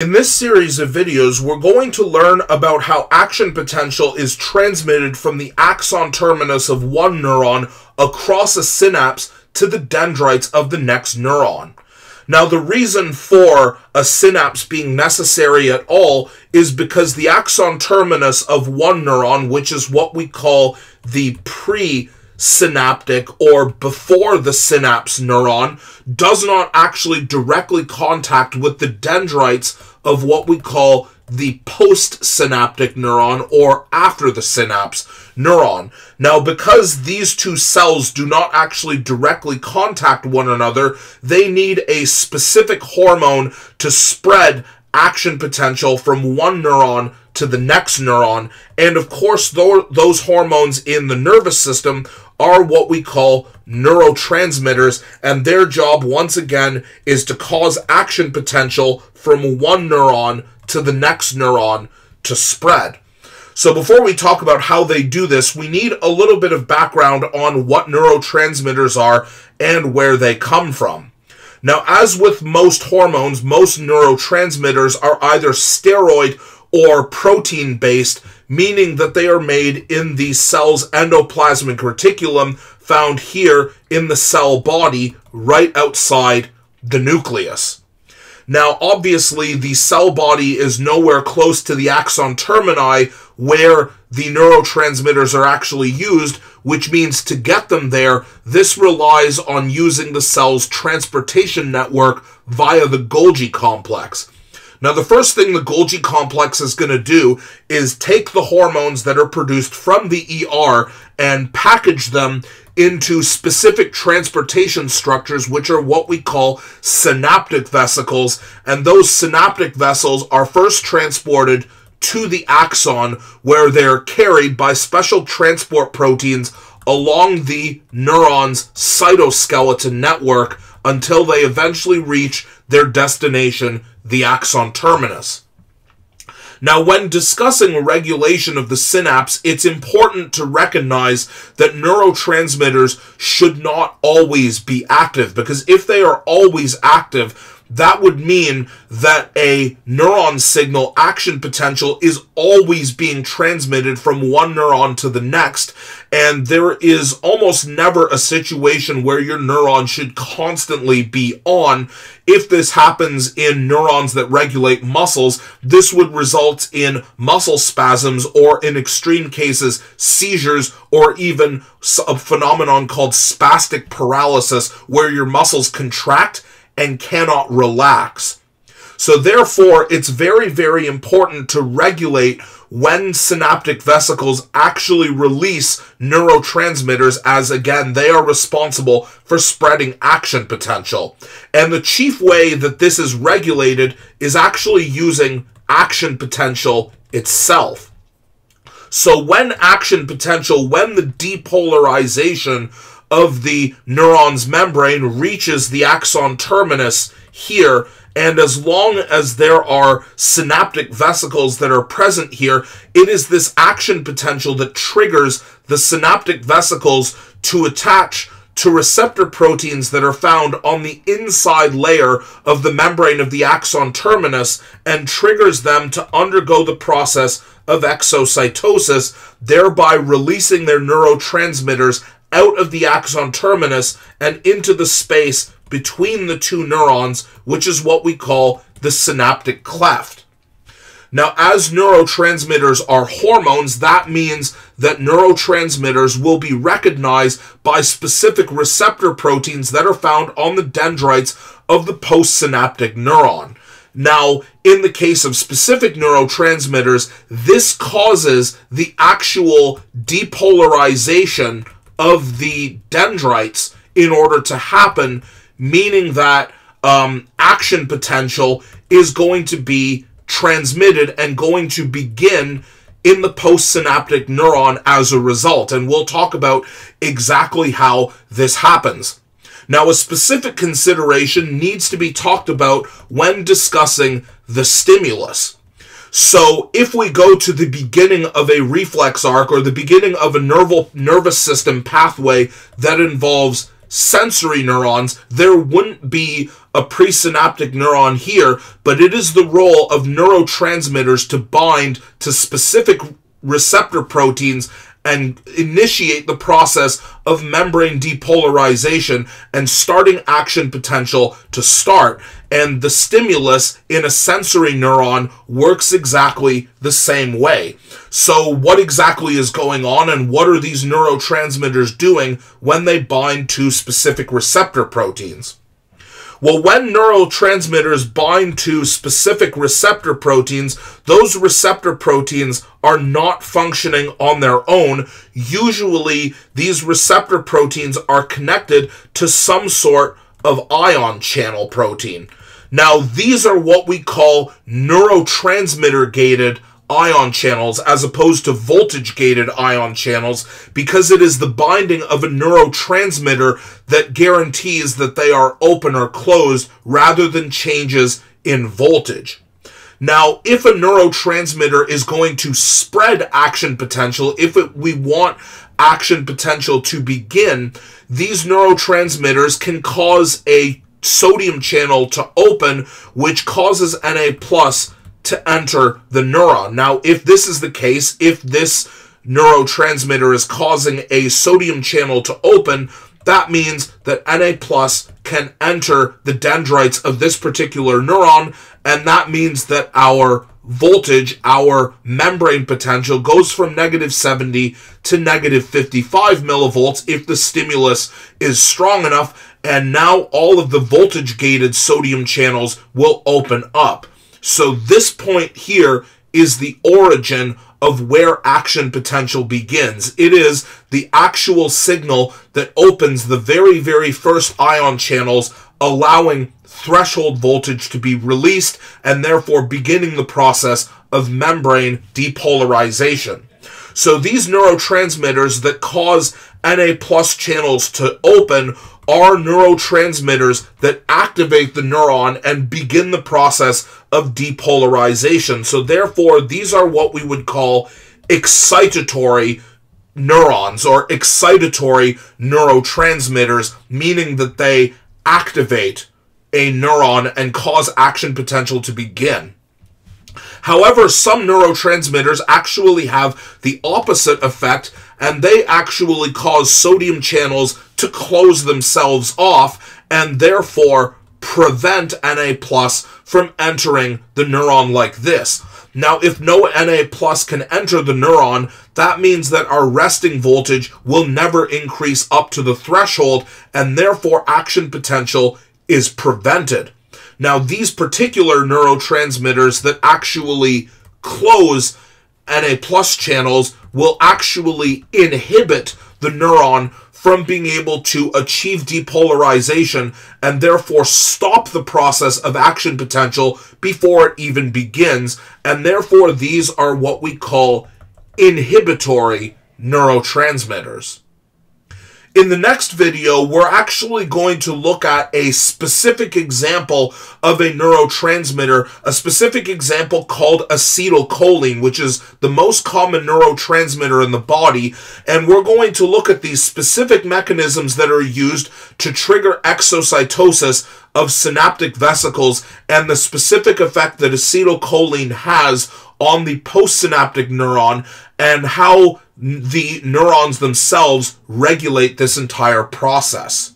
In this series of videos, we're going to learn about how action potential is transmitted from the axon terminus of one neuron across a synapse to the dendrites of the next neuron. Now, the reason for a synapse being necessary at all is because the axon terminus of one neuron, which is what we call the pre-synaptic or before the synapse neuron, does not actually directly contact with the dendrites of what we call the post-synaptic neuron or after the synapse neuron. Now, because these two cells do not actually directly contact one another, they need a specific hormone to spread action potential from one neuron to the next neuron. And of course, those hormones in the nervous system are what we call neurotransmitters, and their job, once again, is to cause action potential from one neuron to the next neuron to spread. So before we talk about how they do this, we need a little bit of background on what neurotransmitters are and where they come from. Now, as with most hormones, most neurotransmitters are either steroid or protein-based, meaning that they are made in the cell's endoplasmic reticulum, found here in the cell body, right outside the nucleus. Now, obviously, the cell body is nowhere close to the axon termini where the neurotransmitters are actually used, which means to get them there, this relies on using the cell's transportation network via the Golgi complex. Now, the first thing the Golgi complex is going to do is take the hormones that are produced from the ER and package them into specific transportation structures, which are what we call synaptic vesicles. And those synaptic vessels are first transported to the axon, where they're carried by special transport proteins along the neuron's cytoskeleton network until they eventually reach their destination, the axon terminus. Now, when discussing regulation of the synapse, it's important to recognize that neurotransmitters should not always be active, because if they are always active, that would mean that a neuron signal action potential is always being transmitted from one neuron to the next, and there is almost never a situation where your neuron should constantly be on. If this happens in neurons that regulate muscles, this would result in muscle spasms or, in extreme cases, seizures, or even a phenomenon called spastic paralysis, where your muscles contract and cannot relax. So therefore, it's very, very important to regulate when synaptic vesicles actually release neurotransmitters, as again, they are responsible for spreading action potential. And the chief way that this is regulated is actually using action potential itself. So when action potential, when the depolarization of the neuron's membrane reaches the axon terminus here, and as long as there are synaptic vesicles that are present here, it is this action potential that triggers the synaptic vesicles to attach to receptor proteins that are found on the inside layer of the membrane of the axon terminus and triggers them to undergo the process of exocytosis, thereby releasing their neurotransmitters out of the axon terminus and into the space between the two neurons, which is what we call the synaptic cleft. Now, as neurotransmitters are hormones, that means that neurotransmitters will be recognized by specific receptor proteins that are found on the dendrites of the postsynaptic neuron. Now, in the case of specific neurotransmitters, this causes the actual depolarization of the dendrites in order to happen, meaning that action potential is going to be transmitted and going to begin in the postsynaptic neuron as a result. And we'll talk about exactly how this happens. Now, a specific consideration needs to be talked about when discussing the stimulus. So if we go to the beginning of a reflex arc or the beginning of a nervous system pathway that involves sensory neurons, there wouldn't be a presynaptic neuron here, but it is the role of neurotransmitters to bind to specific receptor proteins and initiate the process of membrane depolarization and starting action potential to start. And the stimulus in a sensory neuron works exactly the same way. So what exactly is going on, and what are these neurotransmitters doing when they bind to specific receptor proteins? Well, when neurotransmitters bind to specific receptor proteins, those receptor proteins are not functioning on their own. Usually, these receptor proteins are connected to some sort of ion channel protein. Now, these are what we call neurotransmitter-gated ion channels as opposed to voltage-gated ion channels, because it is the binding of a neurotransmitter that guarantees that they are open or closed rather than changes in voltage. Now, if a neurotransmitter is going to spread action potential, we want action potential to begin, these neurotransmitters can cause a sodium channel to open, which causes Na+ to enter the neuron. Now, if this is the case, if this neurotransmitter is causing a sodium channel to open, that means that Na+ can enter the dendrites of this particular neuron, and that means that our voltage, our membrane potential, goes from -70 to -55 millivolts if the stimulus is strong enough, and now all of the voltage-gated sodium channels will open up. So this point here is the origin of where action potential begins. It is the actual signal that opens the very, very first ion channels, allowing threshold voltage to be released and therefore beginning the process of membrane depolarization. So these neurotransmitters that cause Na+ channels to open are neurotransmitters that activate the neuron and begin the process of depolarization. So therefore, these are what we would call excitatory neurons or excitatory neurotransmitters, meaning that they activate a neuron and cause action potential to begin. However, some neurotransmitters actually have the opposite effect, and they actually cause sodium channels to close themselves off and therefore prevent Na+ from entering the neuron like this. Now, if no Na+ can enter the neuron, that means that our resting voltage will never increase up to the threshold, and therefore action potential is prevented. Now, these particular neurotransmitters that actually close Na+ channels will actually inhibit the neuron from being able to achieve depolarization and therefore stop the process of action potential before it even begins, and therefore these are what we call inhibitory neurotransmitters. In the next video, we're actually going to look at a specific example of a neurotransmitter, a specific example called acetylcholine, which is the most common neurotransmitter in the body, and we're going to look at these specific mechanisms that are used to trigger exocytosis of synaptic vesicles and the specific effect that acetylcholine has on the post-synaptic neuron and how the neurons themselves regulate this entire process.